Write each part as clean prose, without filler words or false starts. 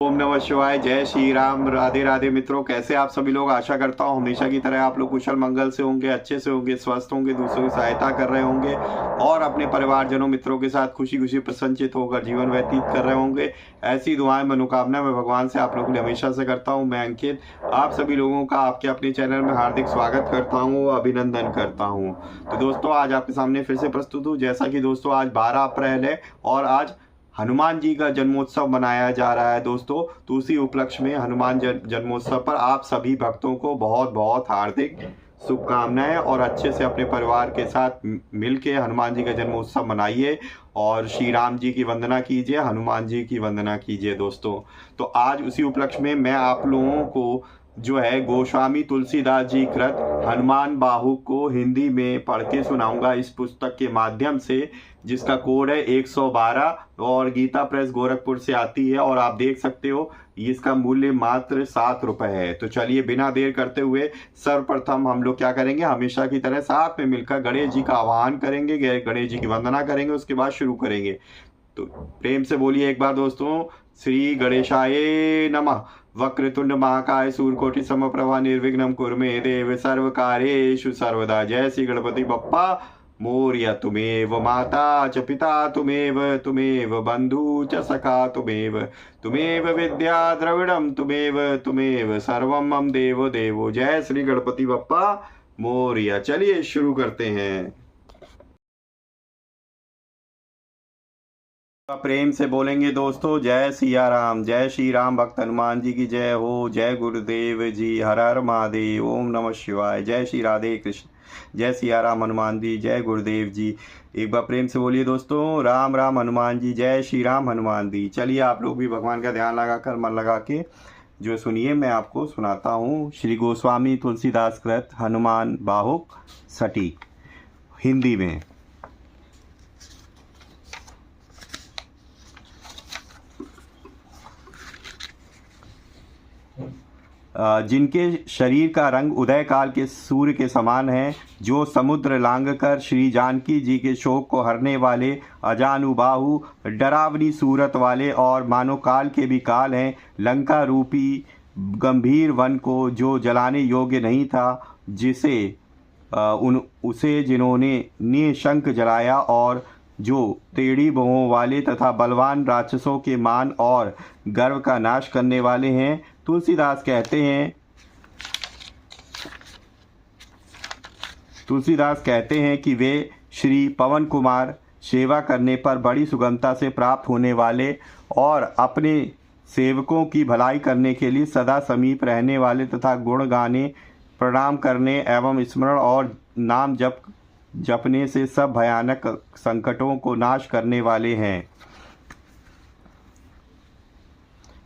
ओम नमः शिवाय। जय श्री राम। राधे राधे मित्रों, कैसे आप सभी लोग। आशा करता हूँ हमेशा की तरह आप लोग कुशल मंगल से होंगे, अच्छे से होंगे, स्वस्थ होंगे, दूसरों की सहायता कर रहे होंगे और अपने परिवारजनों मित्रों के साथ खुशी खुशी प्रसन्नचित होकर जीवन व्यतीत कर रहे होंगे। ऐसी दुआएं मनोकामना मैं भगवान से आप लोगों के लिए हमेशा से करता हूँ। मैं अंकित आप सभी लोगों का आपके अपने चैनल में हार्दिक स्वागत करता हूँ, अभिनंदन करता हूँ। तो दोस्तों, आज आपके सामने फिर से प्रस्तुत हूँ। जैसा कि दोस्तों आज 12 अप्रैल है और आज हनुमान जी का जन्मोत्सव मनाया जा रहा है दोस्तों। तो उसी उपलक्ष्य में हनुमान जन्मोत्सव पर आप सभी भक्तों को बहुत बहुत हार्दिक शुभकामनाएं और अच्छे से अपने परिवार के साथ मिल के हनुमान जी का जन्मोत्सव मनाइए और श्री राम जी की वंदना कीजिए, हनुमान जी की वंदना कीजिए दोस्तों। तो आज उसी उपलक्ष्य में मैं आप लोगों को जो है गोस्वामी तुलसीदास जी कृत हनुमान बाहुक को हिंदी में पढ़ के सुनाऊंगा इस पुस्तक के माध्यम से, जिसका कोड है 112 और गीता प्रेस गोरखपुर से आती है और आप देख सकते हो इसका मूल्य मात्र 7 रुपए है। तो चलिए बिना देर करते हुए सर्वप्रथम हम लोग क्या करेंगे, हमेशा की तरह साथ में मिलकर गणेश जी का आह्वान करेंगे, गणेश जी की वंदना करेंगे, उसके बाद शुरू करेंगे। तो प्रेम से बोलिए एक बार दोस्तों, श्री गणेशाय नमः। वक्रतुंड महाकाय सूर्यकोटि समप्रभा निर्विघ्नं कुरु मे देव सर्वकार्येषु सर्वदा। जय श्री गणपति बप्पा मोरया। तुमेव माता च पिता तुमेव बंधु च सखा तुमेव विद्या द्रविड़म तुमेव सर्वम मम देवो देवो। जय श्री गणपति बप्पा मोरया। चलिए शुरू करते हैं। प्रेम से बोलेंगे दोस्तों, जय सिया राम। जय श्री राम। भक्त हनुमान जी की जय हो। जय गुरुदेव जी। हर हर महादेव। ओम नमः शिवाय। जय श्री राधे कृष्ण। जय सिया राम हनुमान जी। जय गुरुदेव जी। एक बार प्रेम से बोलिए दोस्तों, राम राम हनुमान जी। जय श्री राम हनुमान जी। चलिए आप लोग भी भगवान का ध्यान लगाकर मन लगा के जो सुनिए, मैं आपको सुनाता हूँ श्री गोस्वामी तुलसीदास कृत हनुमान बाहुक सटीक हिंदी में। जिनके शरीर का रंग उदय काल के सूर्य के समान है, जो समुद्र लांग कर श्री जानकी जी के शोक को हरने वाले, अजानुबाहु डरावनी सूरत वाले और मानो काल के भी काल हैं, लंका रूपी गंभीर वन को जो जलाने योग्य नहीं था, उसे जिन्होंने निशंक जलाया, और जो टेढ़ी भुवों वाले तथा बलवान राक्षसों के मान और गर्व का नाश करने वाले हैं। तुलसीदास कहते हैं कि वे श्री पवन कुमार सेवा करने पर बड़ी सुगमता से प्राप्त होने वाले और अपने सेवकों की भलाई करने के लिए सदा समीप रहने वाले तथा गुण गाने, प्रणाम करने एवं स्मरण और नाम जपने से सब भयानक संकटों को नाश करने वाले हैं।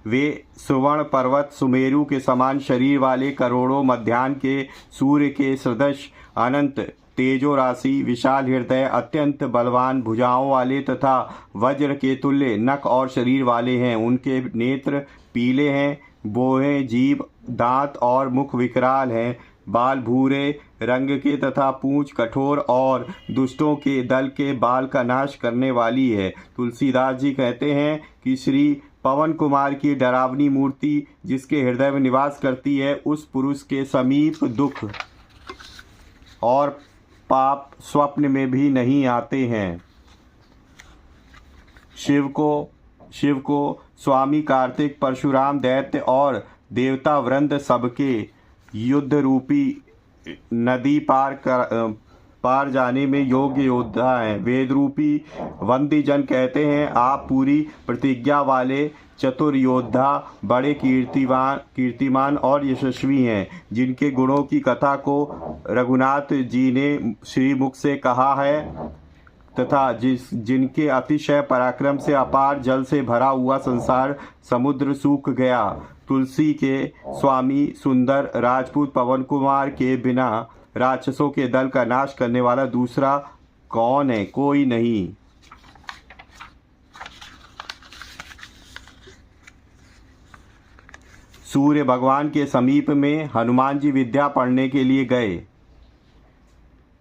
वे सुवर्ण पर्वत सुमेरु के समान शरीर वाले, करोड़ों मध्याह्न के सूर्य के सदृश अनंत तेजो राशि, विशाल हृदय, अत्यंत बलवान भुजाओं वाले तथा वज्र के तुल्य नख और शरीर वाले हैं। उनके नेत्र पीले हैं, बोहे जीभ, दांत और मुख विकराल हैं, बाल भूरे रंग के तथा पूंछ कठोर और दुष्टों के दल के बाल का नाश करने वाली है। तुलसीदास जी कहते हैं कि श्री पवन कुमार की डरावनी मूर्ति जिसके हृदय में निवास करती है, उस पुरुष के समीप दुख और पाप स्वप्न में भी नहीं आते हैं। शिव को स्वामी कार्तिक, परशुराम दैत्य और देवता वृंद सबके युद्ध रूपी नदी पार जाने में योग्य योद्धा हैं। वेद रूपी वंदी जन कहते हैं, आप पूरी प्रतिज्ञा वाले चतुर योद्धा, बड़े कीर्तिमान और यशस्वी हैं, जिनके गुणों की कथा को रघुनाथ जी ने श्री मुख से कहा है तथा जिनके अतिशय पराक्रम से अपार जल से भरा हुआ संसार समुद्र सूख गया। तुलसी के स्वामी सुंदर राजपूत पवन कुमार के बिना राक्षसों के दल का नाश करने वाला दूसरा कौन है? कोई नहीं। सूर्य भगवान के समीप में हनुमान जी विद्या पढ़ने के लिए गए।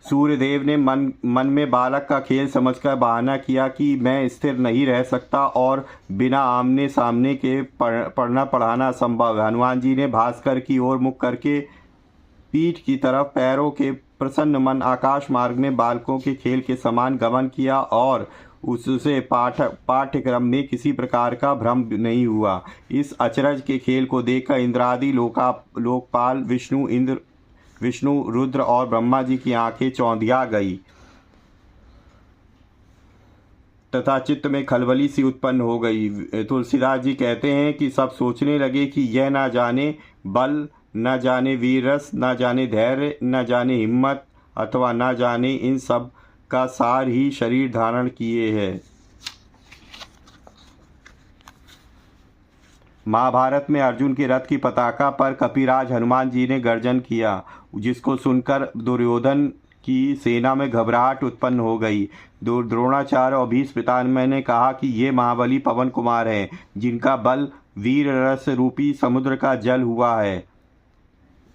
सूर्यदेव ने मन में बालक का खेल समझकर बहाना किया कि मैं स्थिर नहीं रह सकता और बिना आमने सामने के पढ़ना पढ़ाना असंभव है। हनुमान जी ने भास्कर की ओर मुख करके पीठ की तरफ पैरों के प्रसन्न मन आकाश मार्ग में बालकों के खेल के समान गमन किया और उससे पाठ्यक्रम में किसी प्रकार का भ्रम नहीं हुआ। इस अचरज के खेल को देखकर इंद्रादि लोकपाल विष्णु रुद्र और ब्रह्मा जी की आंखें चौंधिया गई तथा चित्त में खलबली सी उत्पन्न हो गई। तुलसीदास जी कहते हैं कि सब सोचने लगे कि यह ना जाने बल, न जाने वीर रस, न जाने धैर्य, न जाने हिम्मत अथवा न जाने इन सब का सार ही शरीर धारण किए है। महाभारत में अर्जुन के रथ की पताका पर कपिराज हनुमान जी ने गर्जन किया, जिसको सुनकर दुर्योधन की सेना में घबराहट उत्पन्न हो गई। द्रोणाचार्य और भीष्म पितामह ने कहा कि ये महाबली पवन कुमार हैं, जिनका बल वीर रस रूपी समुद्र का जल हुआ है।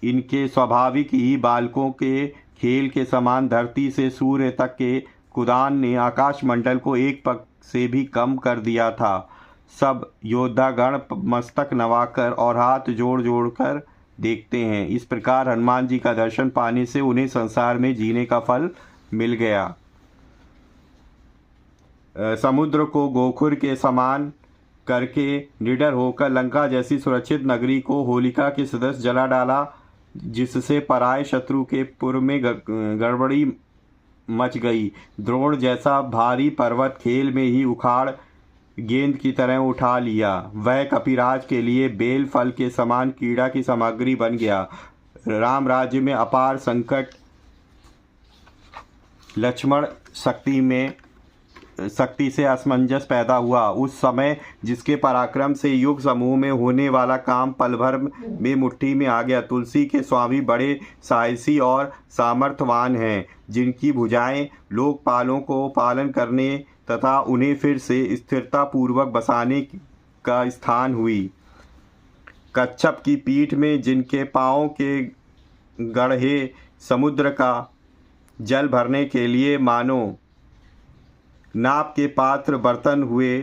इनके स्वाभाविक ही बालकों के खेल के समान धरती से सूर्य तक के कुदान ने आकाश मंडल को एक पग से भी कम कर दिया था। सब योद्धागण मस्तक नवाकर और हाथ जोड़ जोड़ कर देखते हैं। इस प्रकार हनुमान जी का दर्शन पाने से उन्हें संसार में जीने का फल मिल गया। समुद्र को गोखुर के समान करके निडर होकर लंका जैसी सुरक्षित नगरी को होलिका के सदस्य जला डाला, जिससे पराय शत्रु के पुर में गड़बड़ी मच गई। द्रोण जैसा भारी पर्वत खेल में ही उखाड़ गेंद की तरह उठा लिया। वह कपिराज के लिए बेल फल के समान कीड़ा की सामग्री बन गया। राम राज्य में अपार संकट लक्ष्मण शक्ति से असमंजस पैदा हुआ। उस समय जिसके पराक्रम से युग समूह में होने वाला काम पल भर में मुट्ठी में आ गया। तुलसी के स्वामी बड़े साहसी और सामर्थ्यवान हैं, जिनकी भुजाएं लोकपालों को पालन करने तथा उन्हें फिर से स्थिरता पूर्वक बसाने का स्थान हुई। कच्छप की पीठ में जिनके पांवों के गढ़े समुद्र का जल भरने के लिए मानो नाप के पात्र बर्तन हुए,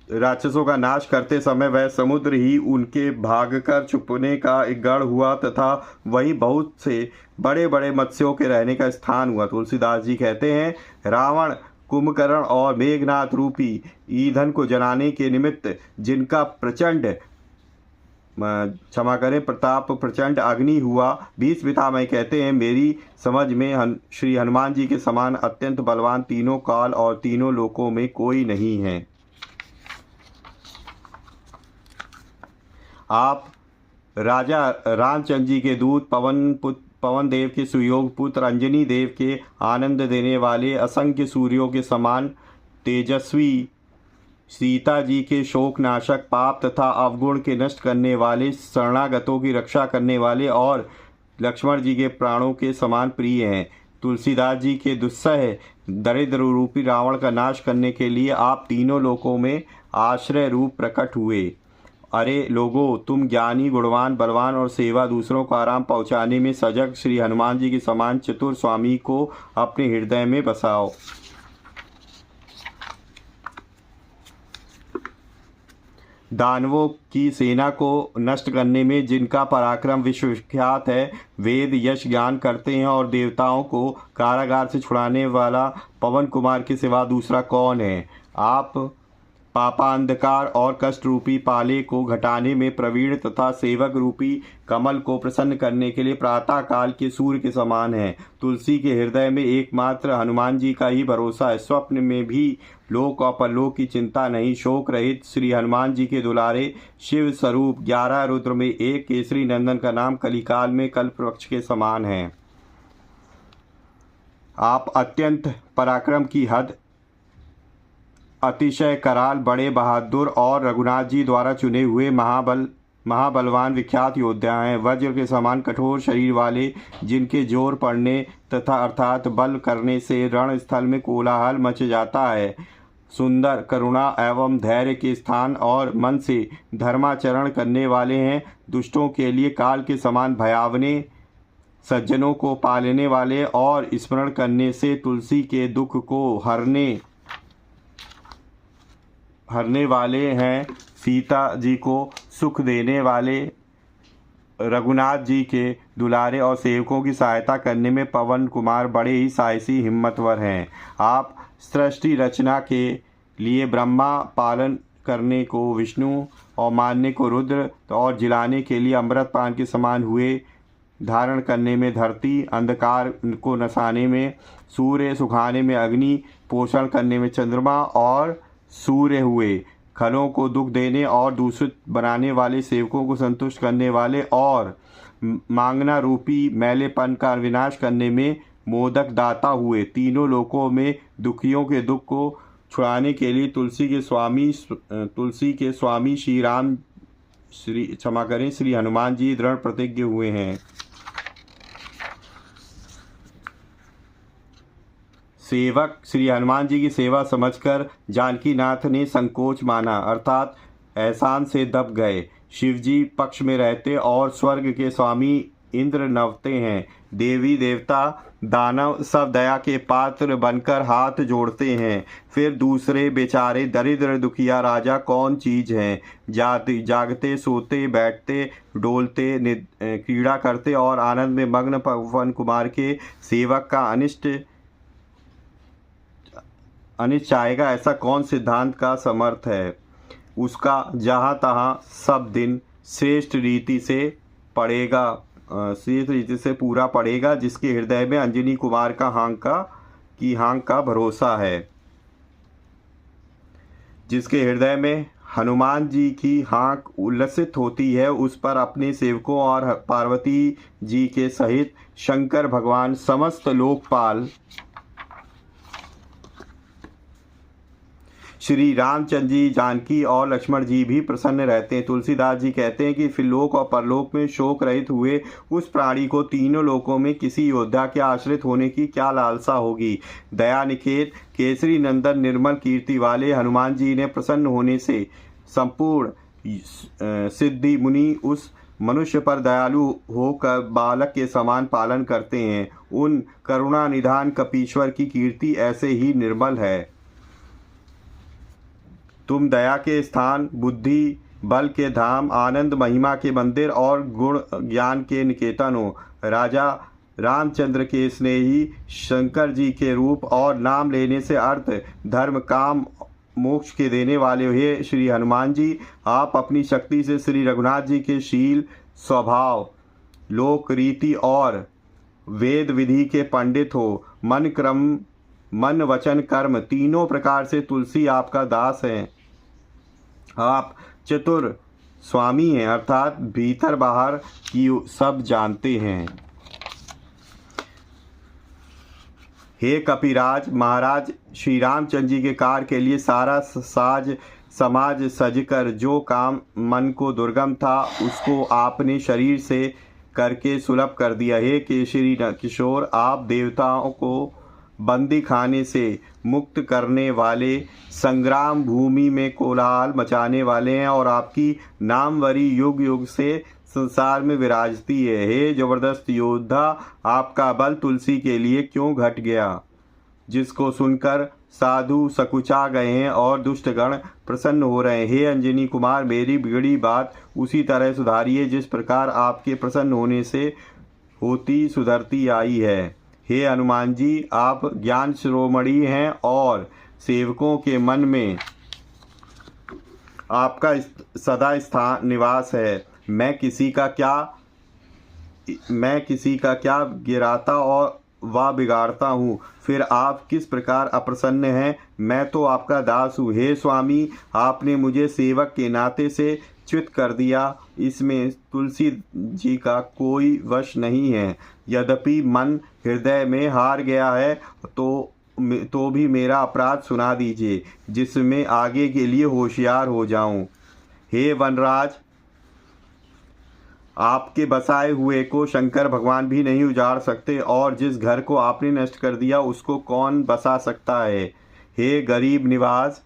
राक्षसों का नाश करते समय वह समुद्र ही उनके भागकर छुपने का एक गढ़ हुआ तथा वही बहुत से बड़े बड़े मत्स्यों के रहने का स्थान हुआ। तुलसीदास जी कहते हैं, रावण, कुंभकर्ण और मेघनाथ रूपी ईंधन को जलाने के निमित्त जिनका प्रताप प्रचंड अग्नि हुआ। भीष्म पितामह कहते हैं, मेरी समझ में श्री हनुमान जी के समान अत्यंत बलवान तीनों काल और तीनों लोकों में कोई नहीं है। आप राजा रामचंद्र जी के दूत पवन देव के सुयोग पुत्र, अंजनी देव के आनंद देने वाले असंख्य सूर्यों के समान तेजस्वी, सीता जी के शोकनाशक, पाप तथा अवगुण के नष्ट करने वाले, शरणागतों की रक्षा करने वाले और लक्ष्मण जी के प्राणों के समान प्रिय हैं। तुलसीदास जी के दुस्सह दरिद्र रूपी रावण का नाश करने के लिए आप तीनों लोकों में आश्रय रूप प्रकट हुए। अरे लोगों, तुम ज्ञानी, गुणवान, बलवान और सेवा दूसरों को आराम पहुंचाने में सजग श्री हनुमान जी के समान चतुर स्वामी को अपने हृदय में बसाओ। दानवों की सेना को नष्ट करने में जिनका पराक्रम विश्वविख्यात है, वेद यश ज्ञान करते हैं और देवताओं को कारागार से छुड़ाने वाला पवन कुमार के सिवा दूसरा कौन है। आप पापांधकार और कष्ट रूपी पाले को घटाने में प्रवीण तथा सेवक रूपी कमल को प्रसन्न करने के लिए प्रातः काल के सूर्य के समान है। तुलसी के हृदय में एकमात्र हनुमान जी का ही भरोसा है। स्वप्न में भी लोक और परलोक की चिंता नहीं। शोक रहित श्री हनुमान जी के दुलारे शिव स्वरूप 11 रुद्र में एक केसरी नंदन का नाम कलिकाल में कल्प वृक्ष के समान है। आप अत्यंत पराक्रम की हद, अतिशय कराल, बड़े बहादुर और रघुनाथ जी द्वारा चुने हुए महाबलवान विख्यात योद्धा हैं। वज्र के समान कठोर शरीर वाले, जिनके जोर पड़ने तथा अर्थात बल करने से रणस्थल में कोलाहल मच जाता है। सुंदर, करुणा एवं धैर्य के स्थान और मन से धर्माचरण करने वाले हैं। दुष्टों के लिए काल के समान भयावने, सज्जनों को पालने वाले और स्मरण करने से तुलसी के दुख को हरने वाले हैं। सीता जी को सुख देने वाले रघुनाथ जी के दुलारे और सेवकों की सहायता करने में पवन कुमार बड़े ही साहसी हिम्मतवर हैं। आप सृष्टि रचना के लिए ब्रह्मा, पालन करने को विष्णु और मारने को रुद्र और जिलाने के लिए अमृत पान के समान हुए, धारण करने में धरती, अंधकार को नसाने में सूर्य, सुखाने में अग्नि, पोषण करने में चंद्रमा और सूर्य हुए, खलों को दुख देने और दूषित बनाने वाले, सेवकों को संतुष्ट करने वाले और मांगना रूपी मैलेपन का विनाश करने में मोदक दाता हुए, तीनों लोकों में दुखियों के दुख को छुड़ाने के लिए तुलसी के स्वामी श्री हनुमान जी दृढ़ प्रतिज्ञ हुए हैं। सेवक श्री हनुमान जी की सेवा समझकर जानकीनाथ ने संकोच माना, अर्थात एहसान से दब गए। शिवजी पक्ष में रहते और स्वर्ग के स्वामी इंद्र नवते हैं। देवी देवता दानव सब दया के पात्र बनकर हाथ जोड़ते हैं। फिर दूसरे बेचारे दरिद्र दुखिया राजा कौन चीज हैं? जागते, सोते, बैठते, डोलते, क्रीड़ा करते और आनंद में मग्न पवन कुमार के सेवक का अनिष्ट चाहेगा, ऐसा कौन सिद्धांत का समर्थ है? उसका जहाँ तहाँ सब दिन श्रेष्ठ रीति से पूरा पड़ेगा, जिसके हृदय में अंजनी कुमार का हांग का भरोसा है, जिसके हृदय में हनुमान जी की हाँक उल्लसित होती है, उस पर अपने सेवकों और पार्वती जी के सहित शंकर भगवान समस्त लोकपाल श्री रामचंद्र जी, जानकी और लक्ष्मण जी भी प्रसन्न रहते हैं। तुलसीदास जी कहते हैं कि फिरलोक और परलोक में शोक रहित हुए उस प्राणी को तीनों लोकों में किसी योद्धा के आश्रित होने की क्या लालसा होगी। दया निकेत केसरी नंदन निर्मल कीर्ति वाले हनुमान जी ने प्रसन्न होने से संपूर्ण सिद्धि मुनि उस मनुष्य पर दयालु होकर बालक के समान पालन करते हैं। उन करुणा निधान कपीश्वर की कीर्ति ऐसे ही निर्मल है। तुम दया के स्थान, बुद्धि बल के धाम, आनंद महिमा के मंदिर और गुण ज्ञान के निकेतन हो। राजा रामचंद्र के स्नेही शंकर जी के रूप और नाम लेने से अर्थ, धर्म, काम, मोक्ष के देने वाले हे श्री हनुमान जी, आप अपनी शक्ति से श्री रघुनाथ जी के शील, स्वभाव, लोक रीति और वेद विधि के पंडित हो। मन वचन कर्म तीनों प्रकार से तुलसी आपका दास है। आप चतुर स्वामी हैं, अर्थात भीतर बाहर की सब जानते हैं। हे कपिराज महाराज, श्री रामचंद्र जी के कार्य के लिए सारा समाज सजकर जो काम मन को दुर्गम था, उसको आपने शरीर से करके सुलभ कर दिया। हे केशरी किशोर, आप देवताओं को बंदी खाने से मुक्त करने वाले, संग्राम भूमि में कोलाहल मचाने वाले हैं और आपकी नामवरी युग युग से संसार में विराजती है। हे जबरदस्त योद्धा, आपका बल तुलसी के लिए क्यों घट गया, जिसको सुनकर साधु सकुचा गए हैं और दुष्टगण प्रसन्न हो रहे हैं। हे अंजनी कुमार, मेरी बिगड़ी बात उसी तरह सुधारिए जिस प्रकार आपके प्रसन्न होने से होती सुधरती आई है। हे हनुमान जी, आप ज्ञान शिरोमणि हैं और सेवकों के मन में आपका सदा स्थान निवास है। मैं किसी का क्या गिराता और वा बिगाड़ता हूँ, फिर आप किस प्रकार अप्रसन्न हैं? मैं तो आपका दास हूँ। हे स्वामी, आपने मुझे सेवक के नाते से च्युत कर दिया, इसमें तुलसी जी का कोई वश नहीं है। यद्यपि मन हृदय में हार गया है तो भी मेरा अपराध सुना दीजिए, जिसमें आगे के लिए होशियार हो जाऊं। हे वनराज, आपके बसाए हुए को शंकर भगवान भी नहीं उजाड़ सकते और जिस घर को आपने नष्ट कर दिया उसको कौन बसा सकता है। हे गरीब निवास,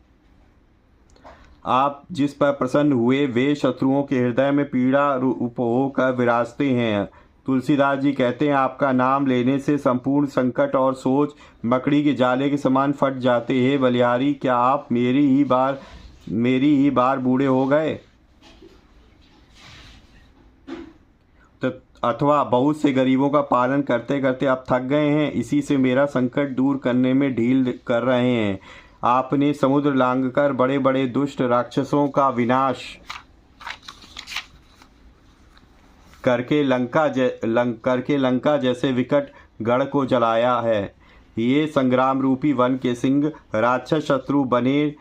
आप जिस पर प्रसन्न हुए वे शत्रुओं के हृदय में पीड़ा रूप होकर विराजते हैं। तुलसीदास जी कहते हैं, आपका नाम लेने से संपूर्ण संकट और सोच मकड़ी के जाले के समान फट जाते हैं। बलिहारी, क्या आप मेरी ही बार बूढ़े हो गए, तो अथवा बहुत से गरीबों का पालन करते करते अब थक गए हैं, इसी से मेरा संकट दूर करने में ढील कर रहे हैं। आपने समुद्र लांघकर बड़े बड़े दुष्ट राक्षसों का विनाश करके लंका जैसे विकट गढ़ को जलाया है। ये संग्राम रूपी वन के सिंह राक्षस शत्रु बने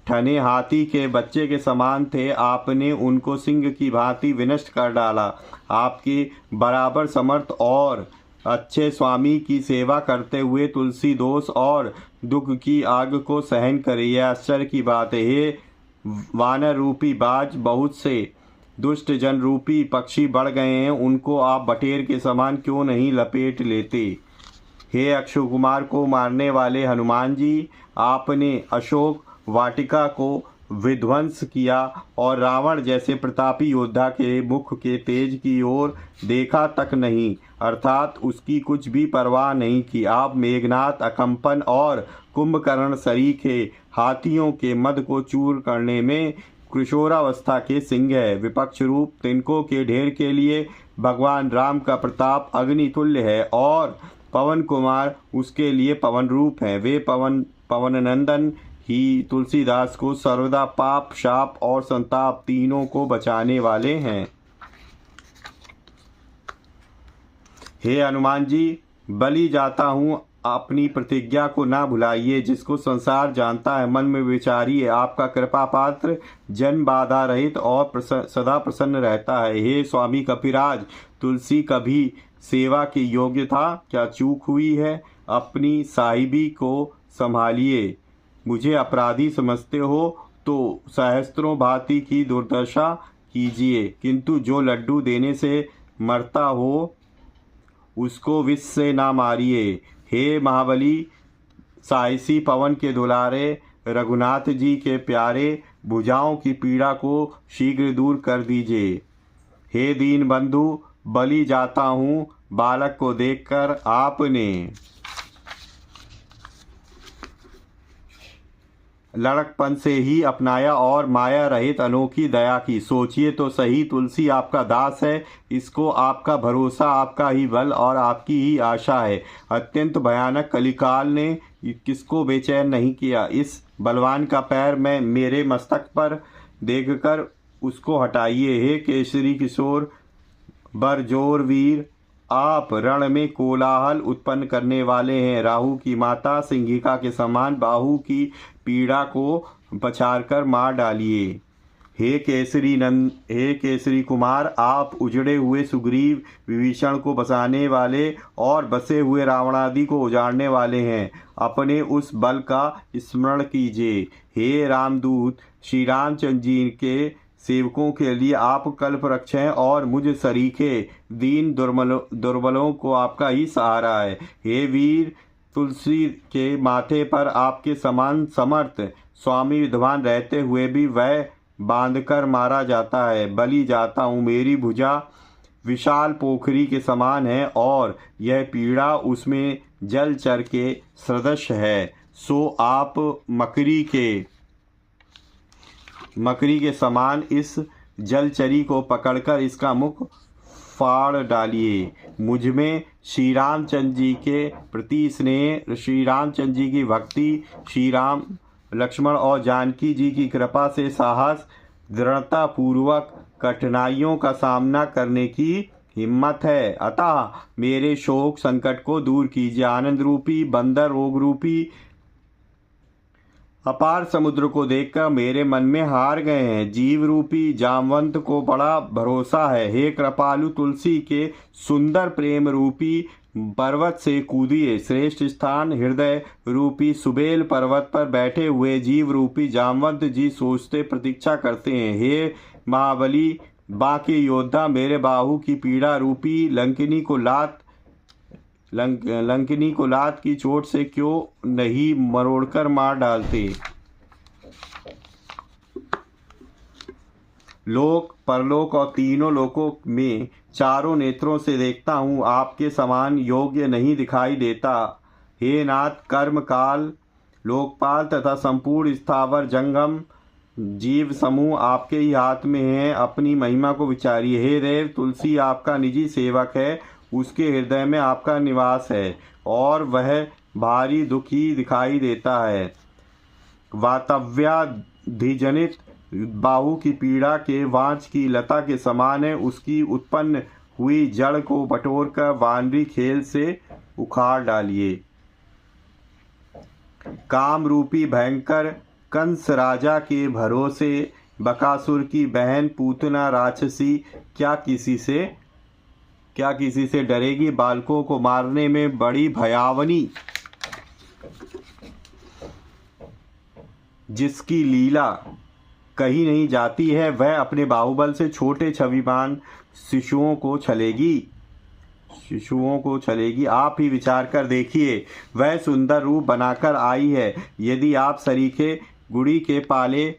ठने हाथी के बच्चे के समान थे, आपने उनको सिंह की भांति विनष्ट कर डाला। आपके बराबर समर्थ और अच्छे स्वामी की सेवा करते हुए तुलसी दोष और दुख की आग को सहन करे, यह आश्चर्य की बात है। हे वानर रूपी बाज, बहुत से दुष्ट जन रूपी पक्षी बढ़ गए हैं, उनको आप बटेर के समान क्यों नहीं लपेट लेते। हे अक्षय कुमार को मारने वाले हनुमान जी, आपने अशोक वाटिका को विध्वंस किया और रावण जैसे प्रतापी योद्धा के मुख के तेज की ओर देखा तक नहीं, अर्थात उसकी कुछ भी परवाह नहीं की। आप मेघनाथ, अकंपन और कुंभकर्ण सरीखे हाथियों के मद को चूर करने में किशोरावस्था के सिंह है। विपक्ष रूप तिनकों के ढेर के लिए भगवान राम का प्रताप अग्नि तुल्य है और पवन कुमार उसके लिए पवन रूप है। वे पवन नंदन ही तुलसीदास को सर्वदा पाप, शाप और संताप तीनों को बचाने वाले हैं। हे हनुमान जी, बलि जाता हूँ, अपनी प्रतिज्ञा को ना भुलाइए। जिसको संसार जानता है मन में विचारिए। आपका कृपा पात्र जन बाधा रहित और सदा प्रसन्न रहता है। हे स्वामी कपिराज, तुलसी कभी सेवा के योग्य था, क्या चूक हुई है? अपनी साहिबी को संभालिए। मुझे अपराधी समझते हो तो सहस्त्रों भांति की दुर्दशा कीजिए, किंतु जो लड्डू देने से मरता हो उसको विष से ना मारिए। हे महाबली, साहसी पवन के दुलारे, रघुनाथ जी के प्यारे, भुजाओं की पीड़ा को शीघ्र दूर कर दीजिए। हे दीन बंधु, बलि जाता हूँ, बालक को देखकर आपने लड़कपन से ही अपनाया और माया रहित अनोखी दया की। सोचिए तो सही, तुलसी आपका दास है, इसको आपका भरोसा, आपका ही बल और आपकी ही आशा है। अत्यंत भयानक कलिकाल ने किसको बेचैन नहीं किया। इस बलवान का पैर मैं मेरे मस्तक पर देखकर उसको हटाइए। हे केसरी किशोर बरजोर वीर, आप रण में कोलाहल उत्पन्न करने वाले हैं। राहु की माता सिंहिका के समान बाहु की पीड़ा को पछाड़कर मार डालिए। हे केसरी कुमार, आप उजड़े हुए सुग्रीव विभीषण को बसाने वाले और बसे हुए रावणादि को उजाड़ने वाले हैं। अपने उस बल का स्मरण कीजिए। हे रामदूत, श्री रामचंद्र जी के सेवकों के लिए आप कल्प रक्ष हैं और मुझ सरीखे दीन दुर्बलों को आपका ही सहारा है। हे वीर, तुलसी के माथे पर आपके समान समर्थ स्वामी विद्वान रहते हुए भी वह बांधकर मारा जाता है। बलि जाता हूँ, मेरी भुजा विशाल पोखरी के समान है और यह पीड़ा उसमें जल चर के सदृश है। सो आप मकड़ी के समान इस जलचरी को पकड़कर इसका मुख फाड़ डालिए। मुझ में श्री रामचंद्र जी के प्रति स्नेह, श्री रामचंद्र जी की भक्ति, श्री राम, लक्ष्मण और जानकी जी की कृपा से साहस, दृढ़ता पूर्वक कठिनाइयों का सामना करने की हिम्मत है। अतः मेरे शोक संकट को दूर कीजिए। आनंद रूपी बंदर रोग रूपी अपार समुद्र को देखकर मेरे मन में हार गए हैं। जीव रूपी जामवंत को बड़ा भरोसा है। हे कृपालु, तुलसी के सुंदर प्रेम रूपी पर्वत से कूदिए। श्रेष्ठ स्थान हृदय रूपी सुबेल पर्वत पर बैठे हुए जीव रूपी जामवंत जी सोचते प्रतीक्षा करते हैं। हे महाबली, बाकी योद्धा, मेरे बाहु की पीड़ा रूपी लंकिनी को लात की चोट से क्यों नहीं मरोड़कर मार डालते। लोक परलोक और तीनों लोकों में चारों नेत्रों से देखता हूँ, आपके समान योग्य नहीं दिखाई देता। हे नाथ, कर्म काल, लोकपाल तथा संपूर्ण स्थावर जंगम जीव समूह आपके ही हाथ में है, अपनी महिमा को विचारिए। हे देव, तुलसी आपका निजी सेवक है, उसके हृदय में आपका निवास है और वह भारी दुखी दिखाई देता है। वातव्याधिजनित बाहु की पीड़ा के वांच की लता के समान है, उसकी उत्पन्न हुई जड़ को बटोरकर वानरी खेल से उखाड़ डालिए। काम रूपी भयंकर कंस राजा के भरोसे बकासुर की बहन पूतना राक्षसी क्या किसी से डरेगी? बालकों को मारने में बड़ी भयावनी जिसकी लीला कही नहीं जाती है, वह अपने बाहुबल से छोटे छविमान शिशुओं को छलेगी। आप ही विचार कर देखिए, वह सुंदर रूप बनाकर आई है। यदि आप सरीखे गुड़ी के पाले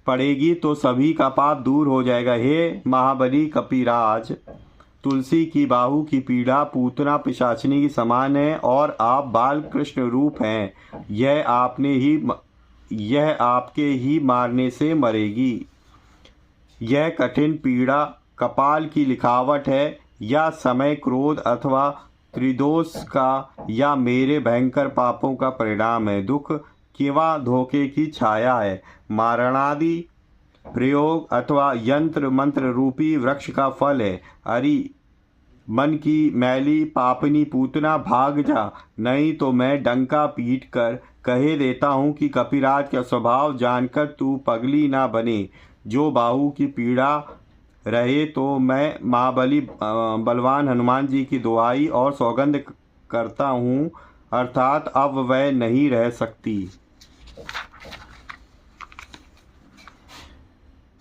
पड़ेगी तो सभी का पाप दूर हो जाएगा। हे महाबली कपिराज, तुलसी की बाहु की पीड़ा पूतना पिशाचिनी की समान है और आप बाल कृष्ण रूप हैं। यह आपके ही मारने से मरेगी। यह कठिन पीड़ा कपाल की लिखावट है या समय, क्रोध अथवा त्रिदोष का या मेरे भयंकर पापों का परिणाम है? दुख किंवा धोखे की छाया है? मारणादि प्रयोग अथवा यंत्र मंत्र रूपी वृक्ष का फल है? अरे मन की मैली पापनी पूतना, भाग जा, नहीं तो मैं डंका पीट कर कहे देता हूँ कि कपिराज का स्वभाव जानकर तू पगली ना बने। जो बाहु की पीड़ा रहे तो मैं महाबली बलवान हनुमान जी की दुहाई और सौगंध करता हूँ, अर्थात अब वह नहीं रह सकती।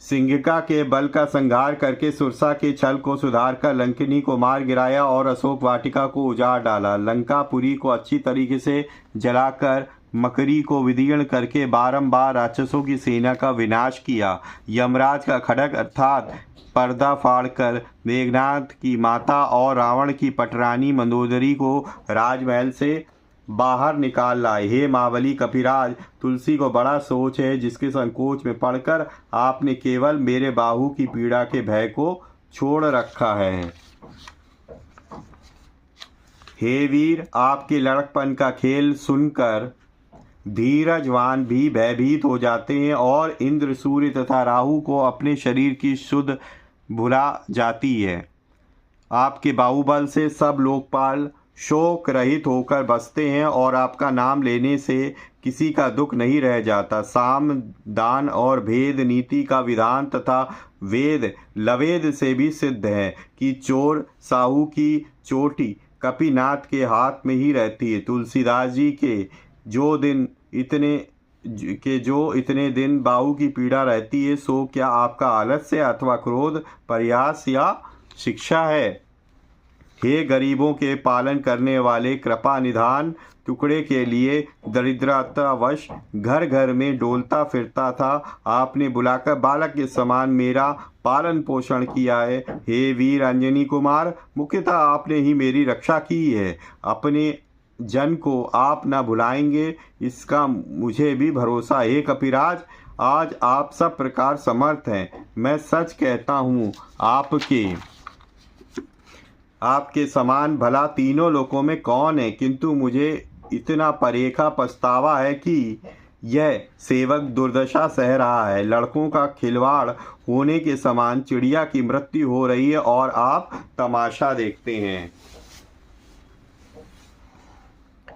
सिंहिका के बल का संहार करके सुरसा के छल को सुधार कर लंकिनी को मार गिराया और अशोक वाटिका को उजाड़ डाला। लंकापुरी को अच्छी तरीके से जलाकर मकरी को विदीर्ण करके बारंबार राक्षसों की सेना का विनाश किया। यमराज का खड्ग अर्थात पर्दा फाड़कर मेघनाथ की माता और रावण की पटरानी मंदोदरी को राजमहल से बाहर निकाल लाए। हे महाबली कपिराज, तुलसी को बड़ा सोच है, जिसके संकोच में पड़कर आपने केवल मेरे बाहु की पीड़ा के भय को छोड़ रखा है। हे वीर, आपके लड़कपन का खेल सुनकर धीरजवान भी भयभीत हो जाते हैं और इंद्र, सूर्य तथा राहु को अपने शरीर की शुद्ध भुला जाती है। आपके बाहुबल से सब लोकपाल शोक रहित होकर बसते हैं और आपका नाम लेने से किसी का दुख नहीं रह जाता। साम, दान और भेद नीति का विधान तथा वेद लवेद से भी सिद्ध है कि चोर साहू की चोटी कपिनाथ के हाथ में ही रहती है। तुलसीदास जी के जो इतने दिन बाहु की पीड़ा रहती है, सो क्या आपका आलस्य अथवा क्रोध, प्रयास या शिक्षा है? हे गरीबों के पालन करने वाले कृपा निधान, टुकड़े के लिए दरिद्रतावश घर घर में डोलता फिरता था, आपने बुलाकर बालक के समान मेरा पालन पोषण किया है। हे वीर अंजनी कुमार, मुख्यतः आपने ही मेरी रक्षा की है। अपने जन को आप न भुलाएंगे, इसका मुझे भी भरोसा है। हे कपिराज, आज आप सब प्रकार समर्थ हैं। मैं सच कहता हूँ, आपके समान भला तीनों लोकों में कौन है, किंतु मुझे इतना परेखा पछतावा है कि यह सेवक दुर्दशा सह रहा है। लड़कों का खिलवाड़ होने के समान चिड़िया की मृत्यु हो रही है और आप तमाशा देखते हैं।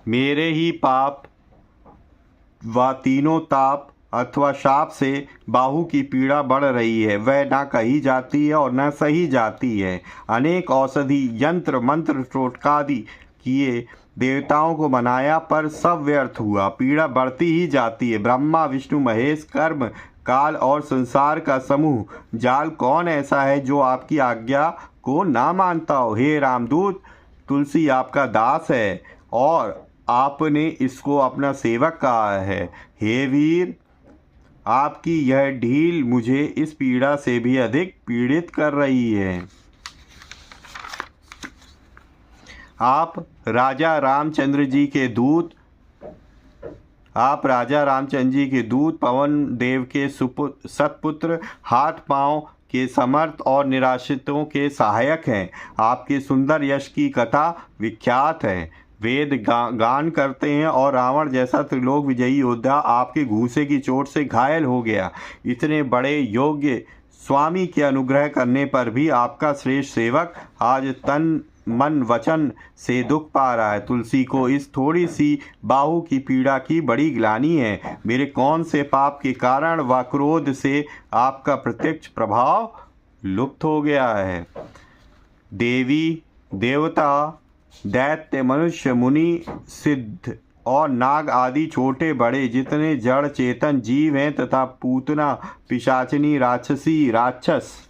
मेरे ही पाप व तीनों ताप अथवा शाप से बाहु की पीड़ा बढ़ रही है। वह ना कही जाती है और न सही जाती है। अनेक औषधि, यंत्र मंत्र, टोटकादि किए, देवताओं को मनाया, पर सब व्यर्थ हुआ। पीड़ा बढ़ती ही जाती है। ब्रह्मा, विष्णु, महेश, कर्म, काल और संसार का समूह जाल कौन ऐसा है जो आपकी आज्ञा को ना मानता हो? हे रामदूत, तुलसी आपका दास है और आपने इसको अपना सेवक कहा है। हे वीर, आपकी यह ढील मुझे इस पीड़ा से भी अधिक पीड़ित कर रही है। आप राजा रामचंद्र जी के दूत पवन देव के सतपुत्र, हाथ पांव के समर्थ और निराश्रितों के सहायक हैं। आपके सुंदर यश की कथा विख्यात है। वेद गान करते हैं और रावण जैसा त्रिलोक विजयी योद्धा आपके घूंसे की चोट से घायल हो गया। इतने बड़े योग्य स्वामी के अनुग्रह करने पर भी आपका श्रेष्ठ सेवक आज तन मन वचन से दुख पा रहा है। तुलसी को इस थोड़ी सी बाहु की पीड़ा की बड़ी ग्लानि है। मेरे कौन से पाप के कारण व क्रोध से आपका प्रत्यक्ष प्रभाव लुप्त हो गया है। देवी देवता, दैत्य, मनुष्य, मुनि, सिद्ध और नाग आदि छोटे बड़े जितने जड़ चेतन जीव हैं तथा पूतना, पिशाचिनी, राक्षस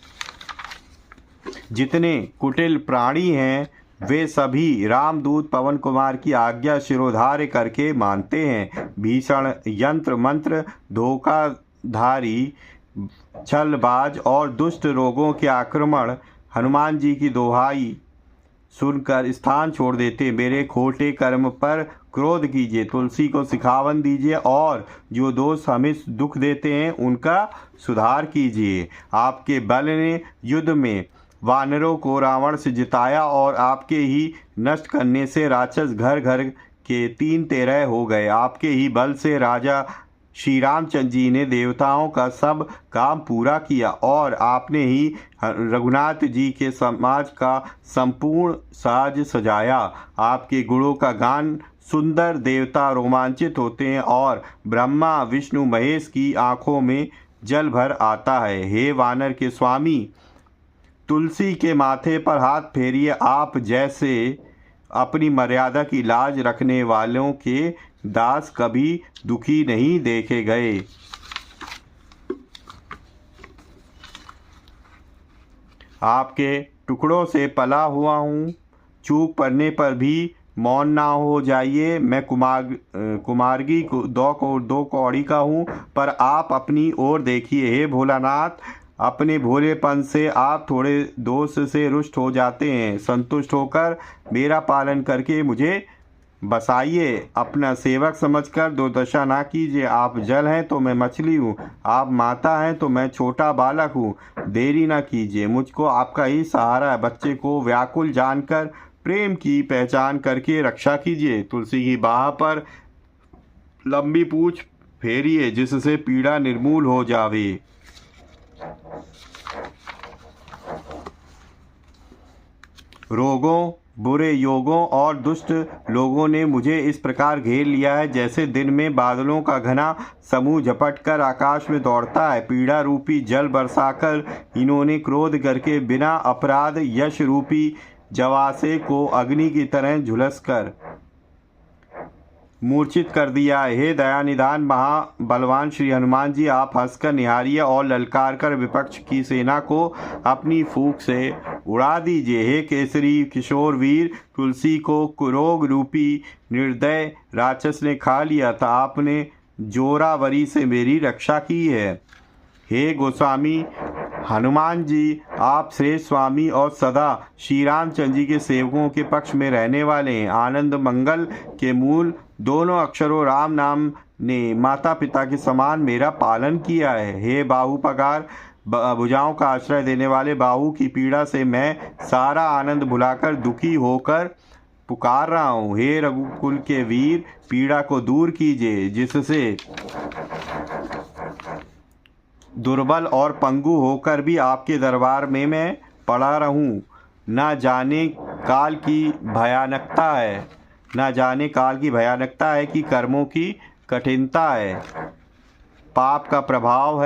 जितने कुटिल प्राणी हैं, वे सभी रामदूत पवन कुमार की आज्ञा शिरोधार्य करके मानते हैं। भीषण यंत्र मंत्र, धोखाधारी, छलबाज और दुष्ट रोगों के आक्रमण हनुमान जी की दोहाई सुनकर स्थान छोड़ देते। मेरे खोटे कर्म पर क्रोध कीजिए, तुलसी को सिखावन दीजिए और जो दोष हमें दुख देते हैं उनका सुधार कीजिए। आपके बल ने युद्ध में वानरों को रावण से जिताया और आपके ही नष्ट करने से राक्षस घर घर के 3-13 हो गए। आपके ही बल से राजा श्री रामचंद्र जी ने देवताओं का सब काम पूरा किया और आपने ही रघुनाथ जी के समाज का संपूर्ण साज सजाया। आपके गुणों का गान सुंदर देवता रोमांचित होते हैं और ब्रह्मा विष्णु महेश की आंखों में जल भर आता है। हे वानर के स्वामी, तुलसी के माथे पर हाथ फेरिए। आप जैसे अपनी मर्यादा की लाज रखने वालों के दास कभी दुखी नहीं देखे गए। आपके टुकड़ों से पला हुआ हूँ, चूक पड़ने पर भी मौन ना हो जाइए। मैं कुमारगी दो कौड़ी का हूँ, पर आप अपनी ओर देखिए। हे भोलानाथ, अपने भोलेपन से आप थोड़े दोष से रुष्ट हो जाते हैं। संतुष्ट होकर मेरा पालन करके मुझे बसाइए। अपना सेवक समझकर दुर्दशा ना कीजिए। आप जल हैं तो मैं मछली हूँ, आप माता हैं तो मैं छोटा बालक हूँ। देरी ना कीजिए, मुझको आपका ही सहारा है। बच्चे को व्याकुल जानकर प्रेम की पहचान करके रक्षा कीजिए। तुलसी की बाह पर लंबी पूंछ फेरिए जिससे पीड़ा निर्मूल हो जावे। रोगों, बुरे योगों और दुष्ट लोगों ने मुझे इस प्रकार घेर लिया है जैसे दिन में बादलों का घना समूह झपटकर आकाश में दौड़ता है। पीड़ा रूपी जल बरसाकर इन्होंने क्रोध करके बिना अपराध यश रूपी जवासे को अग्नि की तरह झुलसकर मूर्छित कर दिया। हे दयानिधान महाबलवान श्री हनुमान जी, आप हंसकर निहारिए और ललकार कर विपक्ष की सेना को अपनी फूंक से उड़ा दीजिए। हे केसरी किशोर वीर, तुलसी को कुरोग रूपी निर्दय राक्षस ने खा लिया था, आपने जोरावरी से मेरी रक्षा की है। हे गोस्वामी हनुमान जी, आप श्रेष्ठ स्वामी और सदा श्री रामचंद्र जी के सेवकों के पक्ष में रहने वाले हैं। आनंद मंगल के मूल दोनों अक्षरों राम नाम ने माता पिता के समान मेरा पालन किया है। हे बाहुपकार, भुजाओं का आश्रय देने वाले, बाहु की पीड़ा से मैं सारा आनंद भुलाकर दुखी होकर पुकार रहा हूँ। हे रघुकुल के वीर, पीड़ा को दूर कीजिए जिससे दुर्बल और पंगु होकर भी आपके दरबार में मैं पड़ा रहूं। ना जाने काल की भयानकता है कि कर्मों की कठिनता है। पाप का प्रभाव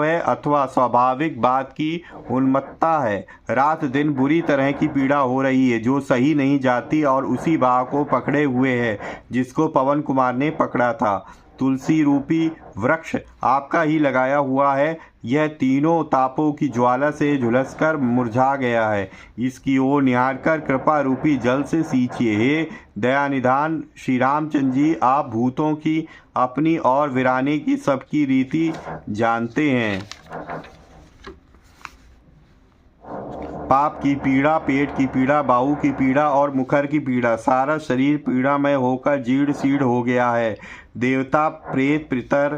है अथवा स्वाभाविक बात की उन्मत्तता है। रात दिन बुरी तरह की पीड़ा हो रही है जो सही नहीं जाती और उसी बाह को पकड़े हुए है जिसको पवन कुमार ने पकड़ा था। तुलसी रूपी वृक्ष आपका ही लगाया हुआ है, यह तीनों तापों की ज्वाला से झुलसकर मुरझा गया है। इसकी ओर निहार कर कृपा रूपी जल से सींचिए। हे दयानिधान श्री रामचंद्र जी, आप भूतों की, अपनी और वीराने की सबकी रीति जानते हैं। पाप की पीड़ा, पेट की पीड़ा, बाहु की पीड़ा और मुखर की पीड़ा, सारा शरीर पीड़ामय होकर जीर्ण शीर्ण हो गया है। देवता, प्रेत, पितर,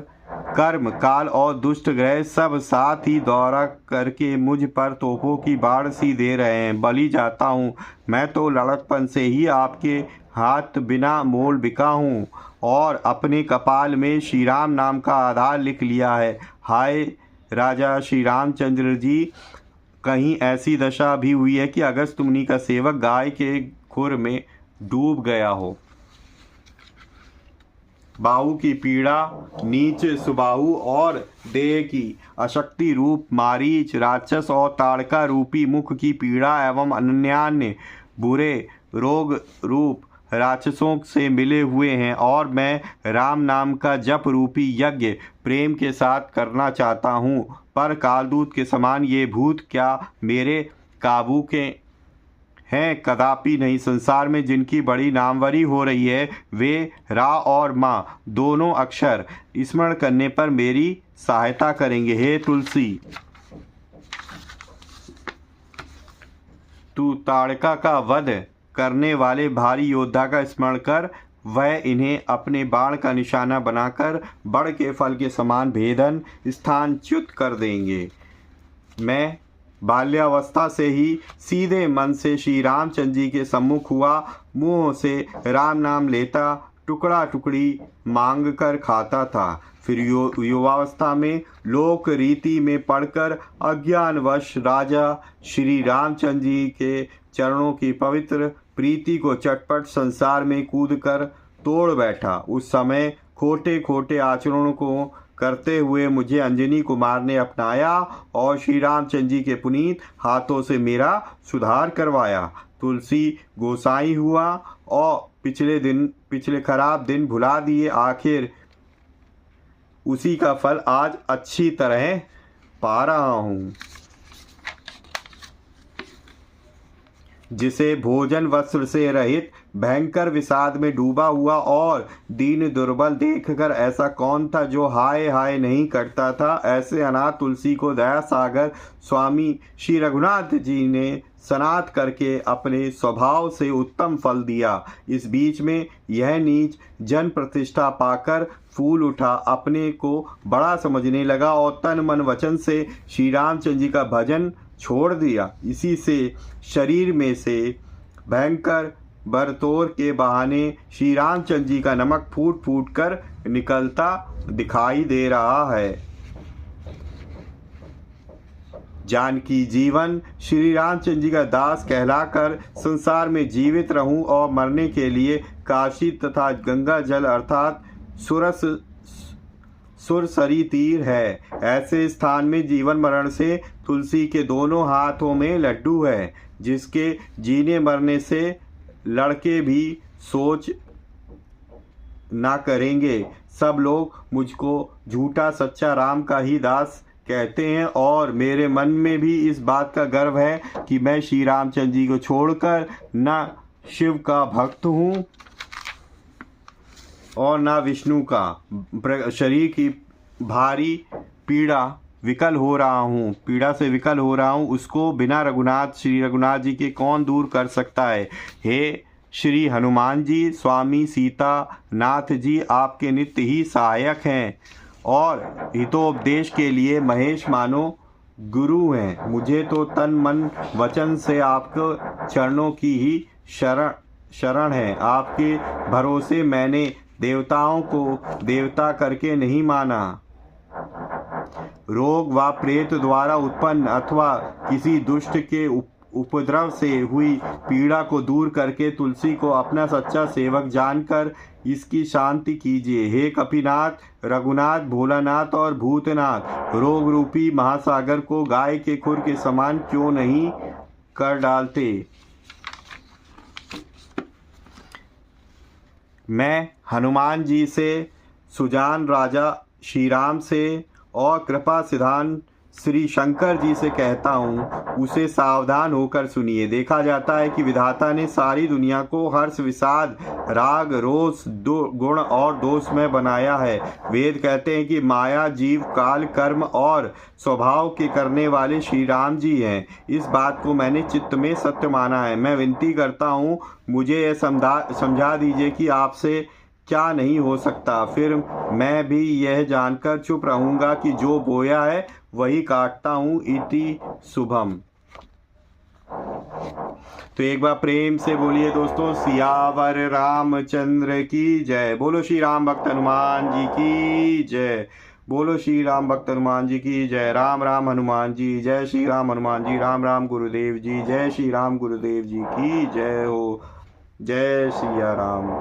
कर्म, काल और दुष्ट ग्रह सब साथ ही दौरा करके मुझ पर तोपों की बाढ़ सी दे रहे हैं। बलि जाता हूँ, मैं तो लड़कपन से ही आपके हाथ बिना मोल बिका हूँ और अपने कपाल में श्री राम नाम का आधार लिख लिया है। हाय राजा श्री रामचंद्र जी, कहीं ऐसी दशा भी हुई है कि अगस्त मुनि का सेवक गाय के खुर में डूब गया हो। बाहु की पीड़ा, नीच सुबाहु और देह की अशक्ति रूप मारीच, राक्षस और ताड़का रूपी मुख की पीड़ा एवं अन्यान्य बुरे रोग रूप राक्षसों से मिले हुए हैं और मैं राम नाम का जप रूपी यज्ञ प्रेम के साथ करना चाहता हूँ, पर कालदूत के समान ये भूत क्या मेरे काबू के हैं? कदापि नहीं। संसार में जिनकी बड़ी नामवरी हो रही है वे रा और माँ दोनों अक्षर स्मरण करने पर मेरी सहायता करेंगे। हे तुलसी, तू ताड़का का वध करने वाले भारी योद्धा का स्मरण कर, वह इन्हें अपने बाण का निशाना बनाकर बड़ के फल के समान भेदन स्थानच्युत कर देंगे। मैं बाल्यावस्था से ही सीधे मन से श्री रामचंद्र जी के सम्मुख हुआ, मुंह से राम नाम लेता, टुकड़ा टुकड़ी मांग कर खाता था। फिर युवावस्था में लोक रीति में पढ़कर अज्ञानवश राजा श्री रामचंद्र जी के चरणों की पवित्र प्रीति को चटपट संसार में कूदकर तोड़ बैठा। उस समय खोटे खोटे आचरणों को करते हुए मुझे अंजनी कुमार ने अपनाया और श्री रामचंद्र जी के पुनीत हाथों से मेरा सुधार करवाया। तुलसी गोसाई हुआ और पिछले खराब दिन भुला दिए। आखिर उसी का फल आज अच्छी तरह पा रहा हूँ। जिसे भोजन वस्त्र से रहित भयंकर विषाद में डूबा हुआ और दीन दुर्बल देखकर ऐसा कौन था जो हाय हाय नहीं करता था? ऐसे अनाथ तुलसी को दया सागर स्वामी श्री रघुनाथ जी ने सनात करके अपने स्वभाव से उत्तम फल दिया। इस बीच में यह नीच जन प्रतिष्ठा पाकर फूल उठा, अपने को बड़ा समझने लगा और तन मन वचन से श्री रामचंद्र जी का भजन छोड़ दिया। इसी से शरीर में से भयंकर बरतोर के बहाने श्री रामचंद्र जी का नमक फूट फूट कर निकलता दिखाई दे रहा है। जानकी जीवन श्री रामचंद्र जी का दास कहलाकर संसार में जीवित रहूं और मरने के लिए काशी तथा गंगा जल अर्थात सुरसरी तीर है। ऐसे स्थान में जीवन मरण से तुलसी के दोनों हाथों में लड्डू है, जिसके जीने मरने से लड़के भी सोच ना करेंगे। सब लोग मुझको झूठा सच्चा राम का ही दास कहते हैं और मेरे मन में भी इस बात का गर्व है कि मैं श्री रामचंद्र जी को छोड़कर न शिव का भक्त हूँ और ना विष्णु का। शरीर की भारी पीड़ा से विकल हो रहा हूँ, उसको बिना श्री रघुनाथ जी के कौन दूर कर सकता है? हे श्री हनुमान जी, स्वामी सीता नाथ जी आपके नित्य ही सहायक हैं और हितोपदेश के लिए महेश मानो गुरु हैं। मुझे तो तन मन वचन से आपके चरणों की ही शरण है। आपके भरोसे मैंने देवताओं को देवता करके नहीं माना। रोग व प्रेत द्वारा उत्पन्न अथवा किसी दुष्ट के उपद्रव से हुई पीड़ा को दूर करके तुलसी को अपना सच्चा सेवक जानकर इसकी शांति कीजिए। हे कपिनाथ, रघुनाथ, भोलानाथ और भूतनाथ, रोग रूपी महासागर को गाय के खुर के समान क्यों नहीं कर डालते? मैं हनुमान जी से सुजान राजा श्री राम से और कृपा सिद्धांत श्री शंकर जी से कहता हूँ, उसे सावधान होकर सुनिए। देखा जाता है कि विधाता ने सारी दुनिया को हर्ष, विषाद, राग, रोष, गुण और दोष में बनाया है। वेद कहते हैं कि माया, जीव, काल, कर्म और स्वभाव के करने वाले श्री राम जी हैं। इस बात को मैंने चित्त में सत्य माना है। मैं विनती करता हूँ, मुझे यह समझा दीजिए कि आपसे क्या नहीं हो सकता। फिर मैं भी यह जानकर चुप रहूंगा कि जो बोया है वही काटता हूँ। इति शुभम। तो एक बार प्रेम से बोलिए दोस्तों, सियावर रामचंद्र की जय। बोलो श्री राम भक्त हनुमान जी की जय। बोलो श्री राम भक्त हनुमान जी की जय। राम राम हनुमान जी, जय श्री राम हनुमान जी। राम राम गुरुदेव जी, जय श्री राम गुरुदेव जी की जय हो। जय सिया राम।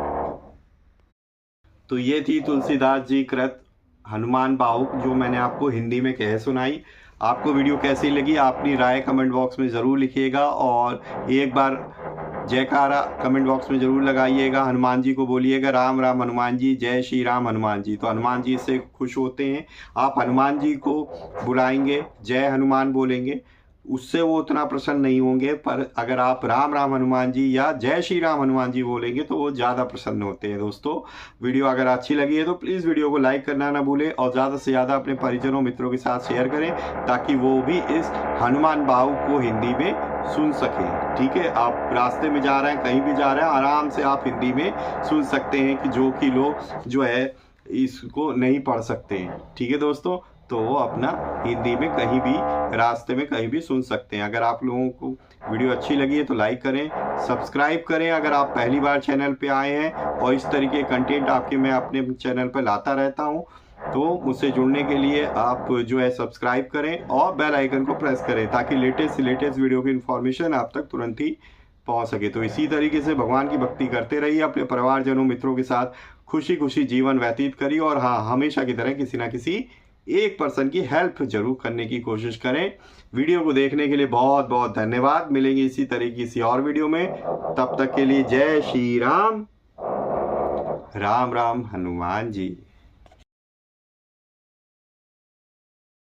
तो ये थी तुलसीदास जी कृत हनुमान बाहुक, जो मैंने आपको हिंदी में कह सुनाई। आपको वीडियो कैसी लगी अपनी राय कमेंट बॉक्स में ज़रूर लिखिएगा, और एक बार जयकारा कमेंट बॉक्स में ज़रूर लगाइएगा। हनुमान जी को बोलिएगा राम राम हनुमान जी, जय श्री राम हनुमान जी। तो हनुमान जी से खुश होते हैं। आप हनुमान जी को बुलाएंगे, जय हनुमान बोलेंगे, उससे वो उतना प्रसन्न नहीं होंगे। पर अगर आप राम राम हनुमान जी या जय श्री राम हनुमान जी बोलेंगे तो वो ज़्यादा प्रसन्न होते हैं। दोस्तों, वीडियो अगर अच्छी लगी है तो प्लीज़ वीडियो को लाइक करना ना भूलें, और ज़्यादा से ज़्यादा अपने परिजनों मित्रों के साथ शेयर करें, ताकि वो भी इस हनुमान बाहु को हिंदी में सुन सकें। ठीक है, आप रास्ते में जा रहे हैं, कहीं भी जा रहे हैं, आराम से आप हिंदी में सुन सकते हैं, कि जो कि लोग जो है इसको नहीं पढ़ सकते हैं। ठीक है दोस्तों, तो वो अपना हिंदी में कहीं भी रास्ते में कहीं भी सुन सकते हैं। अगर आप लोगों को वीडियो अच्छी लगी है तो लाइक करें, सब्सक्राइब करें अगर आप पहली बार चैनल पे आए हैं, और इस तरीके कंटेंट आपके मैं अपने चैनल पे लाता रहता हूं। तो मुझसे जुड़ने के लिए आप जो है सब्सक्राइब करें और बेल आइकन को प्रेस करें, ताकि लेटेस्ट वीडियो की इन्फॉर्मेशन आप तक तुरंत ही पहुंच सके। तो इसी तरीके से भगवान की भक्ति करते रहिए, अपने परिवारजनों मित्रों के साथ खुशी खुशी जीवन व्यतीत करिए, और हाँ, हमेशा की तरह किसी ना किसी एक पर्सन की हेल्प जरूर करने की कोशिश करें। वीडियो को देखने के लिए बहुत बहुत धन्यवाद। मिलेंगे इसी तरीके की किसी और वीडियो में, तब तक के लिए जय श्री राम। राम राम हनुमान जी।